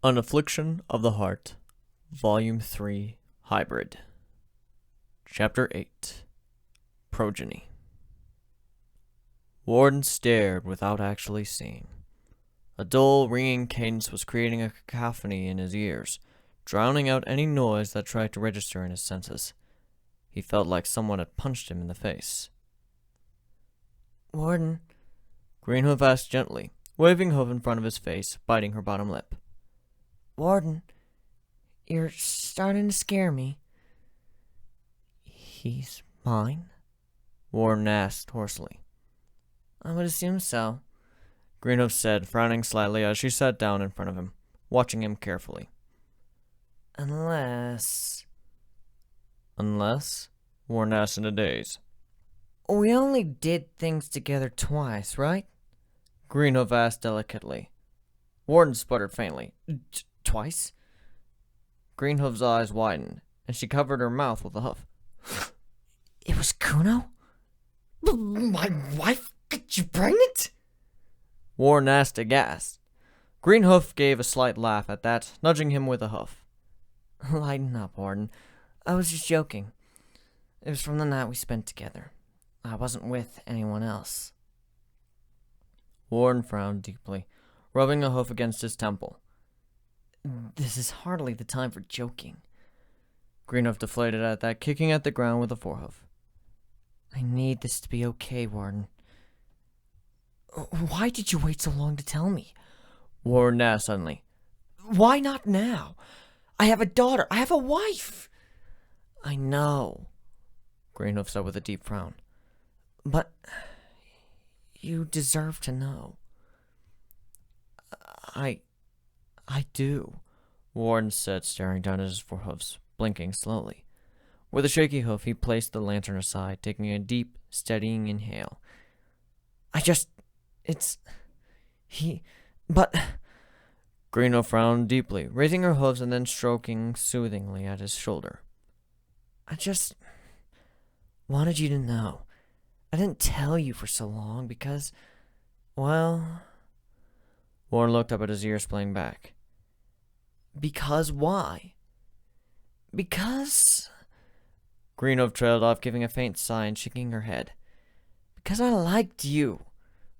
An Affliction of the Heart, Volume 3, Hybrid. Chapter 8, Progeny. Warden stared without actually seeing. A dull, ringing cadence was creating a cacophony in his ears, drowning out any noise that tried to register in his senses. He felt like someone had punched him in the face. "Warden," Greenhoof asked gently, waving Hoof in front of his face, biting her bottom lip. "Warden, you're starting to scare me." "He's mine?" Warden asked hoarsely. "I would assume so." Greenhoof said, frowning slightly as she sat down in front of him, watching him carefully. Unless... "Unless?" Warden asked in a daze. We only did things together twice, right? Greenhoof asked delicately. Warden sputtered faintly. Twice? Greenhoof's eyes widened, and she covered her mouth with a huff. It was Kuno? My wife got you pregnant? Warden asked aghast. Greenhoof gave a slight laugh at that, nudging him with a huff. Lighten up, Warden. I was just joking. It was from the night we spent together. I wasn't with anyone else. Warden frowned deeply, rubbing a hoof against his temple. This is hardly the time for joking. Greenhoof deflated at that, kicking at the ground with a forehoof. I need this to be okay, Warden. Why did you wait so long to tell me? Warden asked suddenly. Why not now? I have a daughter. I have a wife. I know, Greenhoof said with a deep frown. But you deserve to know. I do, Warden said, staring down at his forehoofs, blinking slowly. With a shaky hoof, he placed the lantern aside, taking a deep, steadying inhale. But... Greenhoof frowned deeply, raising her hoofs and then stroking soothingly at his shoulder. I just wanted you to know. I didn't tell you for so long because, well... Warren looked up at his ears, playing back. Because why? Because... Greenhoof trailed off, giving a faint sigh and shaking her head. Because I liked you,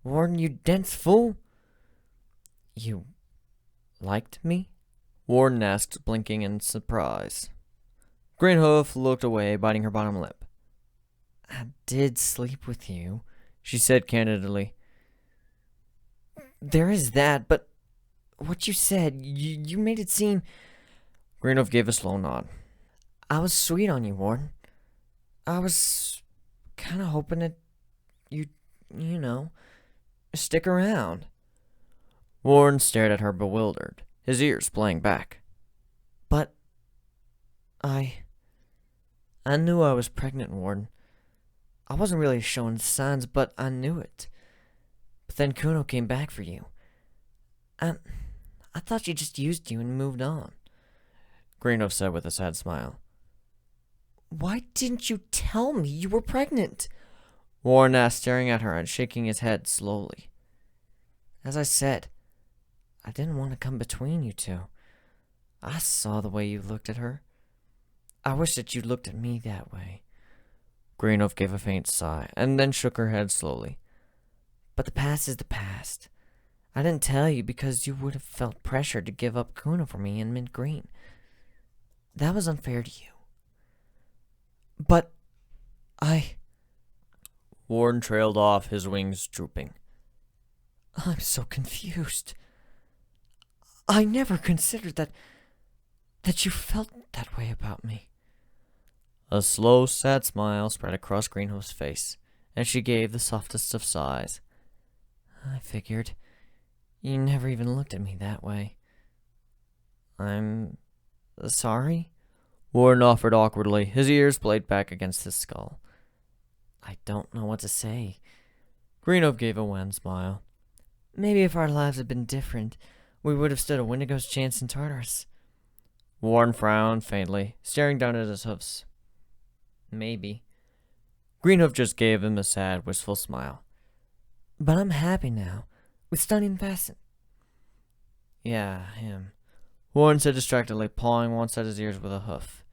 Warden, you dense fool. You liked me? Warden asked, blinking in surprise. Greenhoof looked away, biting her bottom lip. I did sleep with you, she said candidly. There is that, but what you said, you made it seem... Greenhoof gave a slow nod. I was sweet on you, Warden. I was kind of hoping that you'd, stick around. Warren stared at her bewildered, his ears playing back. But I knew I was pregnant, Warden. I wasn't really showing signs, but I knew it. But then Kuno came back for you. I thought she just used you and moved on. Greenhoof said with a sad smile. Why didn't you tell me you were pregnant? Warren asked, staring at her and shaking his head slowly. As I said, I didn't want to come between you two. I saw the way you looked at her. I wish that you looked at me that way. Greenhoof gave a faint sigh, and then shook her head slowly. But the past is the past. I didn't tell you because you would have felt pressure to give up Kuno for me in Mint Green. That was unfair to you. But Warren trailed off, his wings drooping. I'm so confused. I never considered that you felt that way about me. A slow, sad smile spread across Greenhoof's face, and she gave the softest of sighs. I figured. You never even looked at me that way. I'm sorry? Warren offered awkwardly, his ears played back against his skull. I don't know what to say. Greenhoof gave a wan smile. Maybe if our lives had been different, we would have stood a Wendigo's chance in Tartarus. Warren frowned faintly, staring down at his hoofs. Maybe. Greenhoof just gave him a sad, wistful smile. But I'm happy now, with Stunning Fasten. Yeah, him. Warren said distractedly, pawing one side of his ears with a hoof.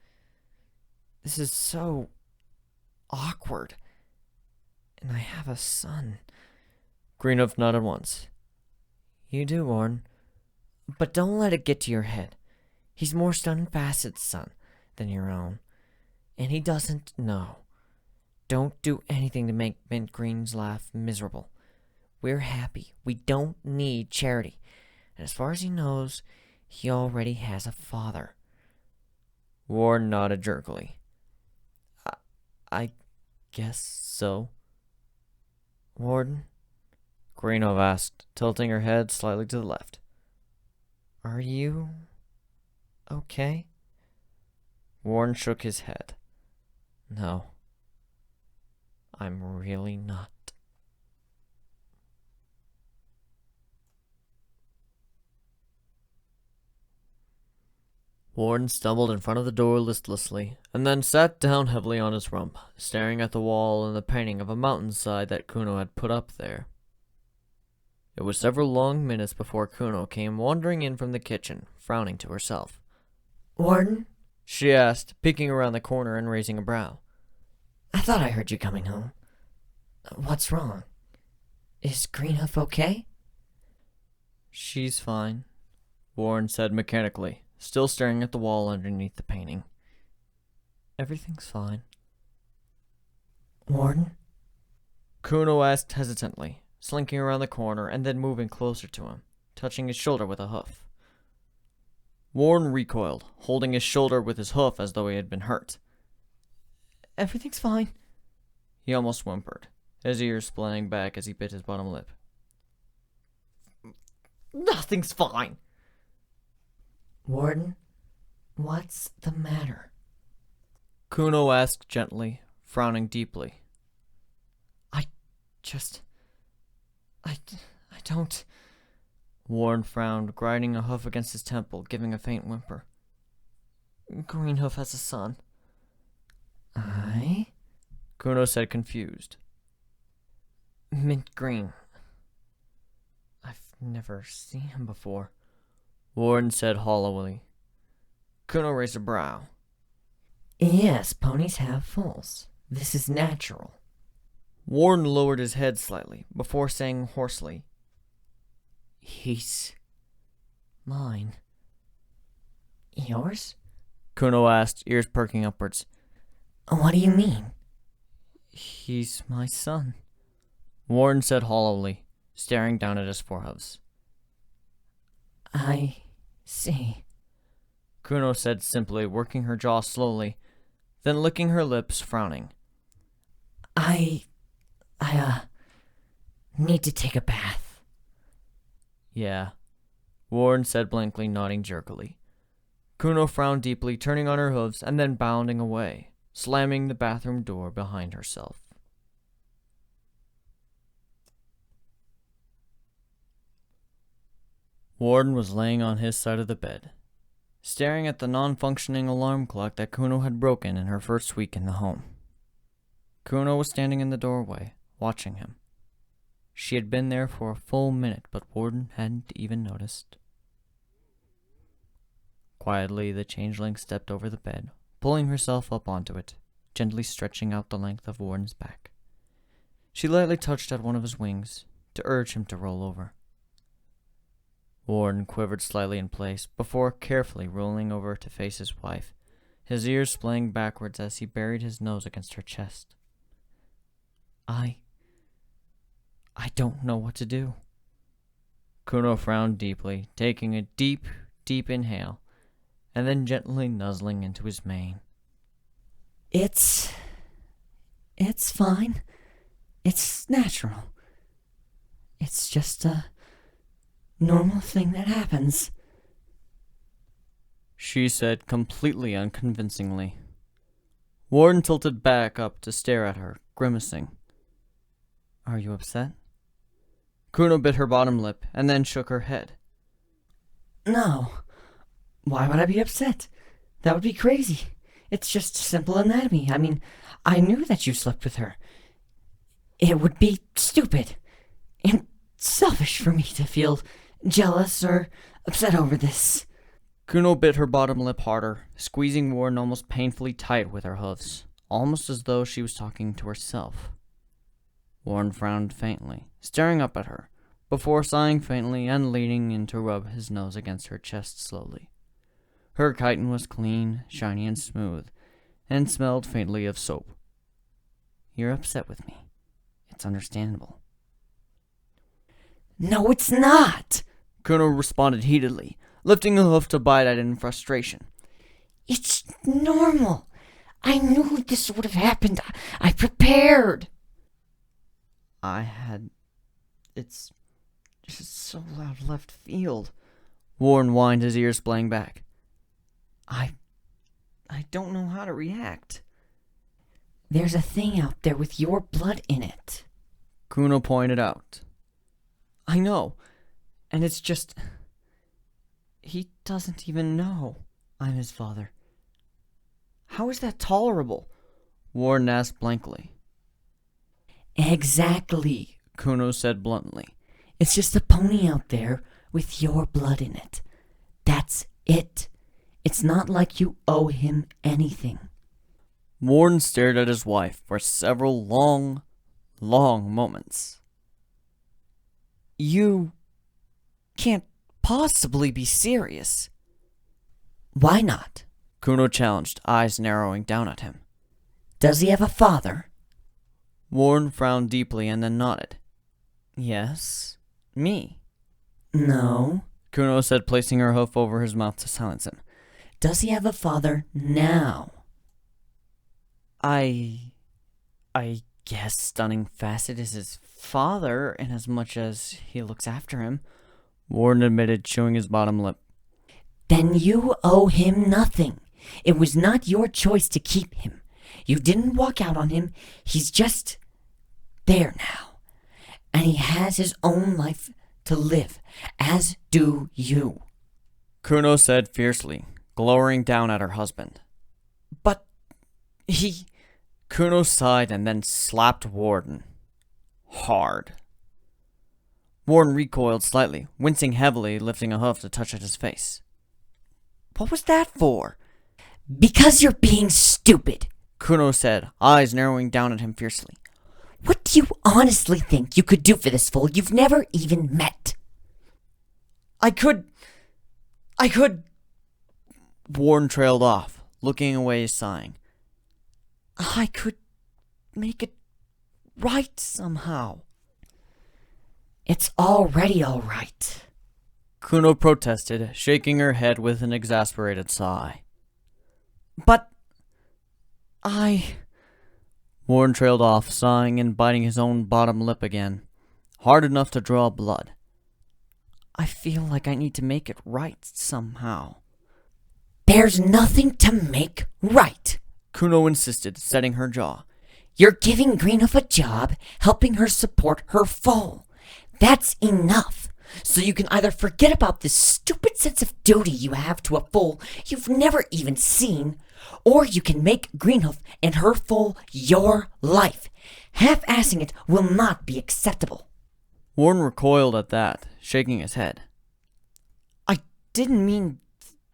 This is so awkward. And I have a son. Greenhoof nodded once. You do, Warren. But don't let it get to your head. He's more Stun Facet's son than your own. And he doesn't know. Don't do anything to make Mint Green's life miserable. We're happy. We don't need charity. And as far as he knows, he already has a father. Warren nodded jerkily. I guess so. Warden? Greenhoof asked, tilting her head slightly to the left. Are you okay? Warren shook his head. No. I'm really not. Warren stumbled in front of the door listlessly, and then sat down heavily on his rump, staring at the wall and the painting of a mountainside that Kuno had put up there. It was several long minutes before Kuno came wandering in from the kitchen, frowning to herself. Warden? She asked, peeking around the corner and raising a brow. I thought I heard you coming home. What's wrong? Is Greenhoof okay? She's fine, Warren said mechanically, still staring at the wall underneath the painting. Everything's fine. Warden? Kuno asked hesitantly, slinking around the corner and then moving closer to him, touching his shoulder with a hoof. Warren recoiled, holding his shoulder with his hoof as though he had been hurt. Everything's fine. He almost whimpered, his ears splitting back as he bit his bottom lip. Nothing's fine. Warden, what's the matter? Kuno asked gently, frowning deeply. I don't... Warren frowned, grinding a hoof against his temple, giving a faint whimper. Greenhoof has a son. Kuno said, confused. Mint Green. I've never seen him before. Warren said hollowly. Kuno raised a brow. Yes, ponies have foals. This is natural. Warren lowered his head slightly, before saying hoarsely, He's mine. Yours? Kuno asked, ears perking upwards. What do you mean? He's my son, Warren said hollowly, staring down at his forehooves. I see. Kuno said simply, working her jaw slowly, then licking her lips, frowning. I need to take a bath. Yeah, Warren said blankly, nodding jerkily. Kuno frowned deeply, turning on her hooves, and then bounding away, slamming the bathroom door behind herself. Warden was laying on his side of the bed, staring at the non-functioning alarm clock that Kuno had broken in her first week in the home. Kuno was standing in the doorway, watching him. She had been there for a full minute, but Warden hadn't even noticed. Quietly, the changeling stepped over the bed, pulling herself up onto it, gently stretching out the length of Warden's back. She lightly touched at one of his wings, to urge him to roll over. Warden quivered slightly in place, before carefully rolling over to face his wife, his ears splaying backwards as he buried his nose against her chest. I don't know what to do. Kuno frowned deeply, taking a deep, deep inhale, and then gently nuzzling into his mane. It's fine. It's natural. It's just a normal thing that happens, she said completely unconvincingly. Warden tilted back up to stare at her, grimacing. Are you upset? Kuno bit her bottom lip and then shook her head. No. Why would I be upset? That would be crazy. It's just simple anatomy. I mean, I knew that you slept with her. It would be stupid and selfish for me to feel jealous or upset over this. Kuno bit her bottom lip harder, squeezing Warden almost painfully tight with her hoofs, almost as though she was talking to herself. Warden frowned faintly, staring up at her, before sighing faintly and leaning in to rub his nose against her chest slowly. Her chitin was clean, shiny, and smooth, and smelled faintly of soap. "You're upset with me. It's understandable." "No, it's not!" Kuno responded heatedly, lifting a hoof to bite at it in frustration. "It's normal. I knew this would have happened. I prepared." It's just so loud left field. Warren whined, his ears splaying back. I don't know how to react. "There's a thing out there with your blood in it," Kuno pointed out. "I know, and it's just... he doesn't even know I'm his father. How is that tolerable?" Warren asked blankly. "Exactly," Kuno said bluntly. "It's just a pony out there with your blood in it. That's it. It's not like you owe him anything." Warren stared at his wife for several long moments. "You can't possibly be serious." "Why not?" Kuno challenged, eyes narrowing down at him. "Does he have a father?" Warren frowned deeply and then nodded. "Yes, me." "No." Kuno said, placing her hoof over his mouth to silence him. "Does he have a father now?" I guess Stunning Facet is his father, inasmuch as he looks after him," Warren admitted, chewing his bottom lip. "Then you owe him nothing. It was not your choice to keep him. You didn't walk out on him. He's just there now. And he has his own life to live, as do you." Kuno said fiercely, glowering down at her husband. "But he..." Kuno sighed and then slapped Warden. Hard. Warden recoiled slightly, wincing heavily, lifting a hoof to touch at his face. "What was that for?" "Because you're being stupid," Kuno said, eyes narrowing down at him fiercely. "What do you honestly think you could do for this fool you've never even met?" I could... Warren trailed off, looking away, sighing. "I could make it right somehow." "It's already all right." Kuno protested, shaking her head with an exasperated sigh. "But... Warren trailed off, sighing and biting his own bottom lip again, hard enough to draw blood. "I feel like I need to make it right somehow." "There's nothing to make right," Kuno insisted, setting her jaw. "You're giving Greenhoof a job, helping her support her foal. That's enough. So you can either forget about this stupid sense of duty you have to a foal you've never even seen, or you can make Greenhoof and her foal your life. Half-assing it will not be acceptable." Warren recoiled at that, shaking his head. "I didn't mean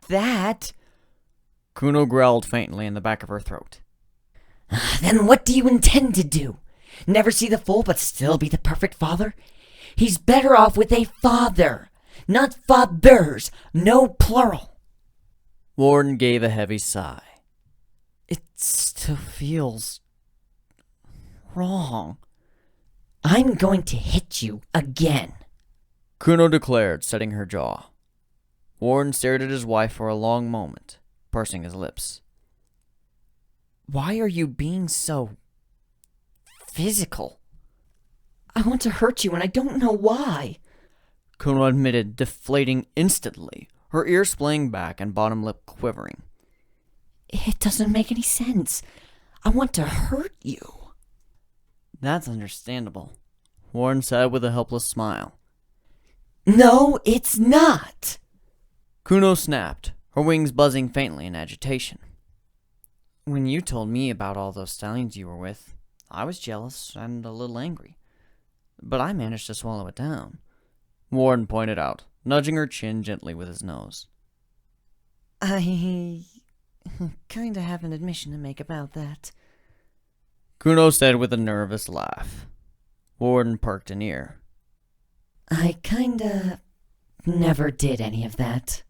that." Kuno growled faintly in the back of her throat. "Then what do you intend to do? Never see the foal but still be the perfect father? He's better off with a father, not fathers, no plural." Warren gave a heavy sigh. "It still feels... wrong." "I'm going to hit you again," Kuno declared, setting her jaw. Warren stared at his wife for a long moment, pursing his lips. "Why are you being so... physical?" "I want to hurt you and I don't know why." Kuno admitted, deflating instantly, her ear splaying back and bottom lip quivering. "It doesn't make any sense. I want to hurt you." "That's understandable," Warren said with a helpless smile. "No, it's not." Kuno snapped, her wings buzzing faintly in agitation. "When you told me about all those stallions you were with, I was jealous and a little angry. But I managed to swallow it down," Warren pointed out, nudging her chin gently with his nose. I kinda have an admission to make about that. Kuno said with a nervous laugh. Warden perked an ear. I kinda never did any of that.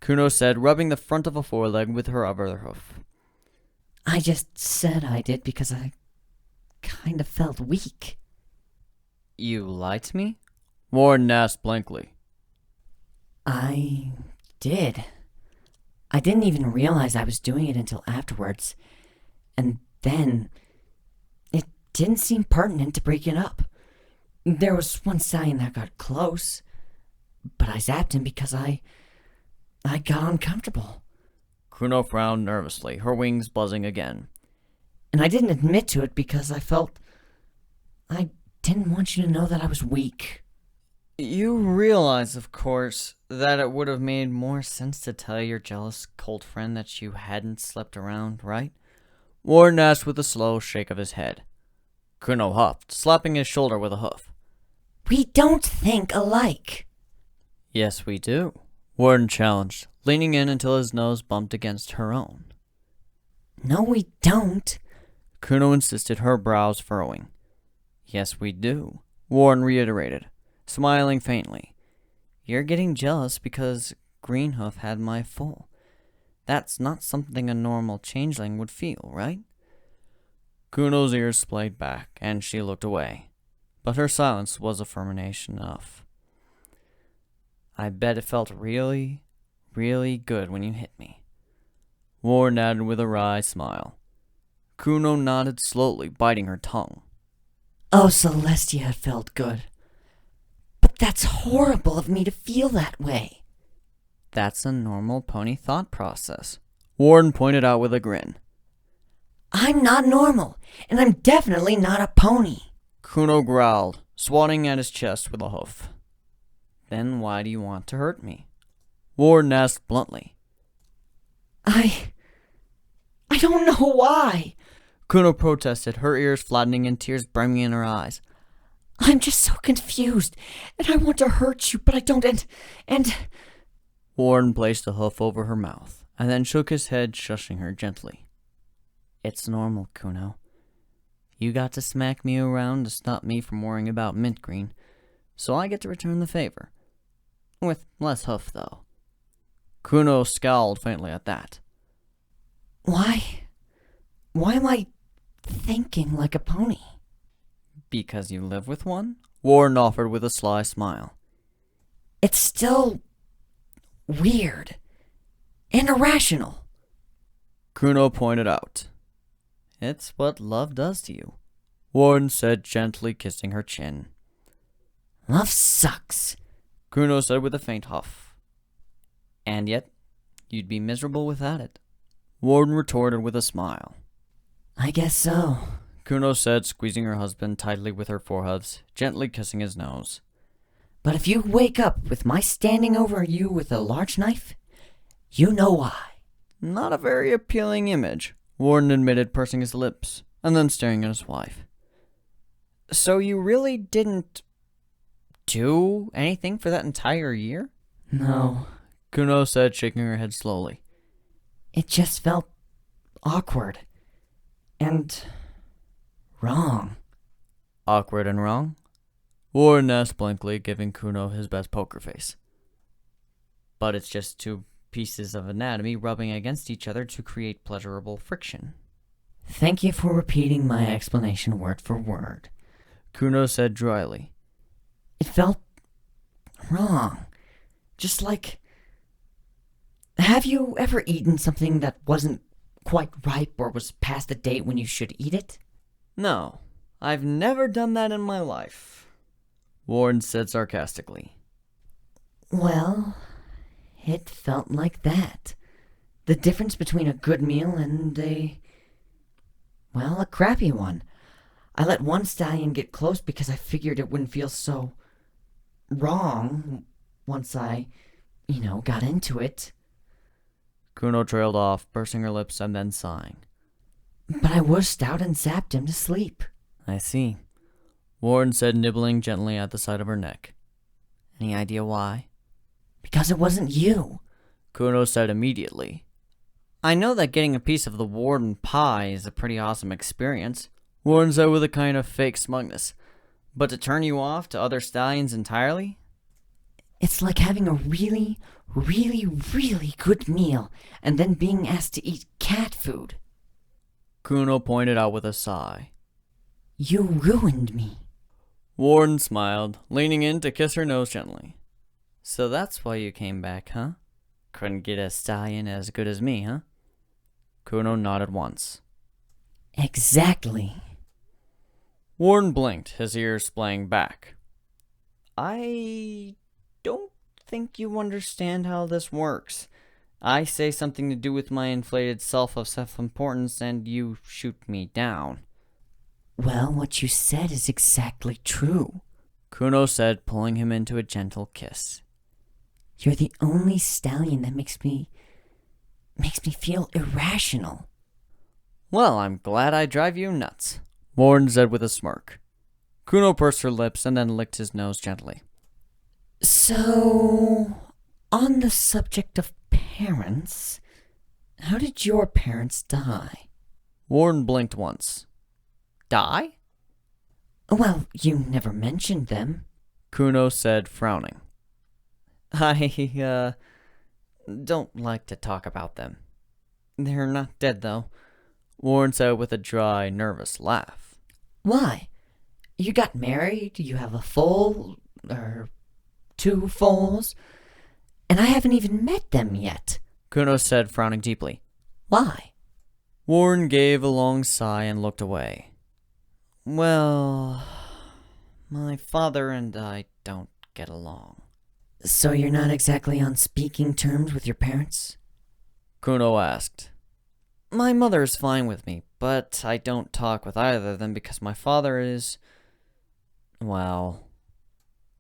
Kuno said, rubbing the front of a foreleg with her other hoof. I just said I did because I kinda felt weak. You lied to me? Warden asked blankly. I did. I didn't even realize I was doing it until afterwards. And then, it didn't seem pertinent to break it up. There was one stallion that got close, but I zapped him because I got uncomfortable. Kuno frowned nervously, her wings buzzing again. And I didn't admit to it because I felt I didn't want you to know that I was weak. You realize, of course, that it would have made more sense to tell your jealous, cold friend that you hadn't slept around, right? Warden asked with a slow shake of his head. Kuno huffed, slapping his shoulder with a hoof. We don't think alike. Yes, we do, Warden challenged, leaning in until his nose bumped against her own. No, we don't. Kuno insisted, her brows furrowing. Yes, we do, Warden reiterated, smiling faintly. You're getting jealous because Greenhoof had my foal. That's not something a normal changeling would feel, right? Kuno's ears splayed back, and she looked away, but her silence was affirmation enough. I bet it felt really, really good when you hit me. Warden added with a wry smile. Kuno nodded slowly, biting her tongue. Oh, Celestia, it felt good. But that's horrible of me to feel that way. That's a normal pony thought process, Warden pointed out with a grin. I'm not normal, and I'm definitely not a pony. Kuno growled, swatting at his chest with a hoof. Then why do you want to hurt me? Warden asked bluntly. I don't know why. Kuno protested, her ears flattening and tears brimming in her eyes. I'm just so confused, and I want to hurt you, but I don't, and... Warden placed a hoof over her mouth, and then shook his head, shushing her gently. It's normal, Kuno. You got to smack me around to stop me from worrying about mint green, so I get to return the favor. With less hoof, though. Kuno scowled faintly at that. Why am I thinking like a pony? Because you live with one? Warden offered with a sly smile. It's still weird and irrational. Kuno pointed out. It's what love does to you, Warden said, gently kissing her chin. Love sucks, Kuno said with a faint huff. And yet, you'd be miserable without it, Warden retorted with a smile. I guess so, Kuno said, squeezing her husband tightly with her forehoofs, gently kissing his nose. But if you wake up with my standing over you with a large knife, you know why. Not a very appealing image, Warden admitted, pursing his lips, and then staring at his wife. So you really didn't do anything for that entire year? No, Kuno said, shaking her head slowly. It just felt awkward. And wrong. Awkward and wrong? Warden asked blankly, giving Kuno his best poker face. But it's just two pieces of anatomy rubbing against each other to create pleasurable friction. Thank you for repeating my explanation word for word, Kuno said dryly. It felt wrong. Just like... Have you ever eaten something that wasn't quite ripe or was past the date when you should eat it? No, I've never done that in my life, Warden said sarcastically. Well, it felt like that. The difference between a good meal and a crappy one. I let one stallion get close because I figured it wouldn't feel so wrong once I, got into it. Kuno trailed off, pursing her lips and then sighing. But I wussed out and zapped him to sleep. I see, Warden said, nibbling gently at the side of her neck. Any idea why? Because it wasn't you. Kuno said immediately. I know that getting a piece of the Warden pie is a pretty awesome experience, Warden said with a kind of fake smugness. But to turn you off to other stallions entirely? It's like having a really, really, really good meal and then being asked to eat cat food. Kuno pointed out with a sigh. You ruined me. Warden smiled, leaning in to kiss her nose gently. So that's why you came back, huh? Couldn't get a stallion as good as me, huh? Kuno nodded once. Exactly. Warden blinked, his ears splaying back. I don't think you understand how this works. I say something to do with my inflated self of self-importance and you shoot me down. Well, what you said is exactly true, Kuno said, pulling him into a gentle kiss. You're the only stallion that makes me feel irrational. Well, I'm glad I drive you nuts, Warden said with a smirk. Kuno pursed her lips and then licked his nose gently. So, on the subject of parents, how did your parents die? Warden blinked once. Die? Well, you never mentioned them, Kuno said, frowning. I, don't like to talk about them. They're not dead, though, Warren said with a dry, nervous laugh. Why? You got married, you have a foal, or 2 foals, and I haven't even met them yet. Kuno said, frowning deeply. Why? Warren gave a long sigh and looked away. Well, my father and I don't get along. So you're not exactly on speaking terms with your parents? Kuno asked. My mother is fine with me, but I don't talk with either of them because my father is... Well...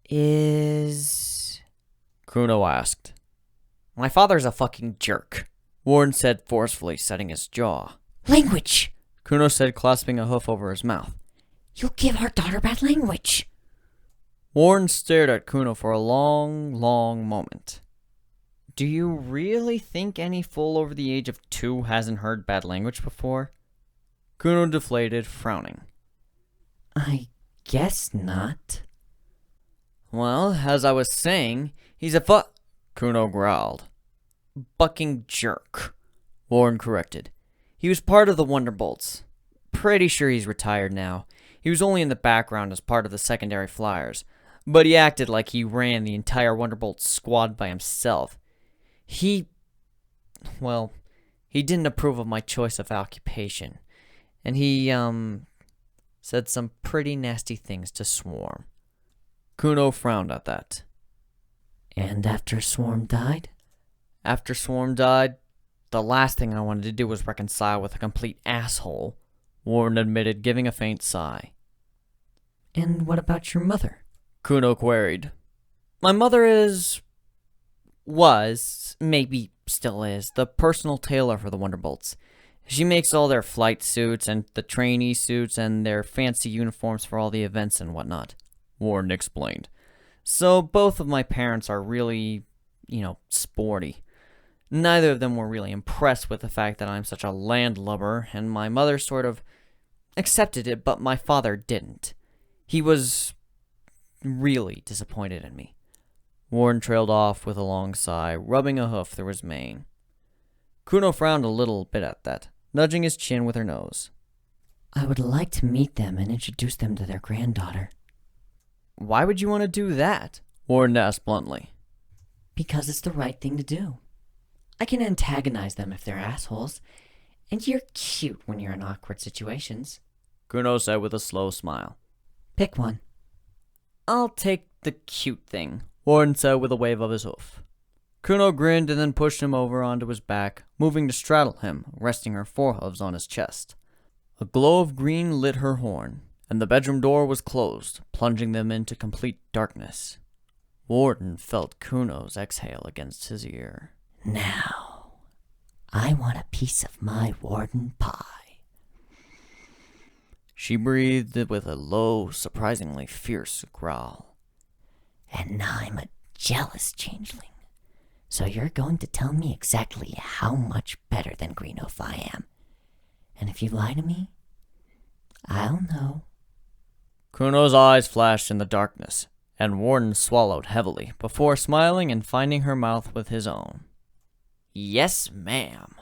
Is... Kuno asked. My father's a fucking jerk, Warren said forcefully, setting his jaw. Language! Kuno said, clasping a hoof over his mouth. You'll give our daughter bad language. Warren stared at Kuno for a long, long moment. Do you really think any fool over the age of 2 hasn't heard bad language before? Kuno deflated, frowning. I guess not. Well, as I was saying, he's a Kuno growled. Bucking jerk, Warren corrected. He was part of the Wonderbolts. Pretty sure he's retired now. He was only in the background as part of the secondary flyers, but he acted like he ran the entire Wonderbolt squad by himself. He didn't approve of my choice of occupation, and he, said some pretty nasty things to Swarm. Kuno frowned at that. And after Swarm died? After Swarm died, the last thing I wanted to do was reconcile with a complete asshole, Warren admitted, giving a faint sigh. And what about your mother? Kuno queried. My mother was, maybe still is, the personal tailor for the Wonderbolts. She makes all their flight suits and the trainee suits and their fancy uniforms for all the events and whatnot, Warren explained. So both of my parents are really, sporty. Neither of them were really impressed with the fact that I'm such a landlubber, and my mother sort of accepted it, but my father didn't. He was really disappointed in me. Warren trailed off with a long sigh, rubbing a hoof through his mane. Kuno frowned a little bit at that, nudging his chin with her nose. I would like to meet them and introduce them to their granddaughter. Why would you want to do that? Warren asked bluntly. Because it's the right thing to do. I can antagonize them if they're assholes, and you're cute when you're in awkward situations. Kuno said with a slow smile. Pick one. I'll take the cute thing, Warren said with a wave of his hoof. Kuno grinned and then pushed him over onto his back, moving to straddle him, resting her forehooves on his chest. A glow of green lit her horn, and the bedroom door was closed, plunging them into complete darkness. Warden felt Kuno's exhale against his ear. Now, I want a piece of my Warden pie. She breathed with a low, surprisingly fierce growl. And I'm a jealous changeling. So you're going to tell me exactly how much better than Green Oaf I am. And if you lie to me, I'll know. Kuno's eyes flashed in the darkness, and Warden swallowed heavily before smiling and finding her mouth with his own. Yes, ma'am.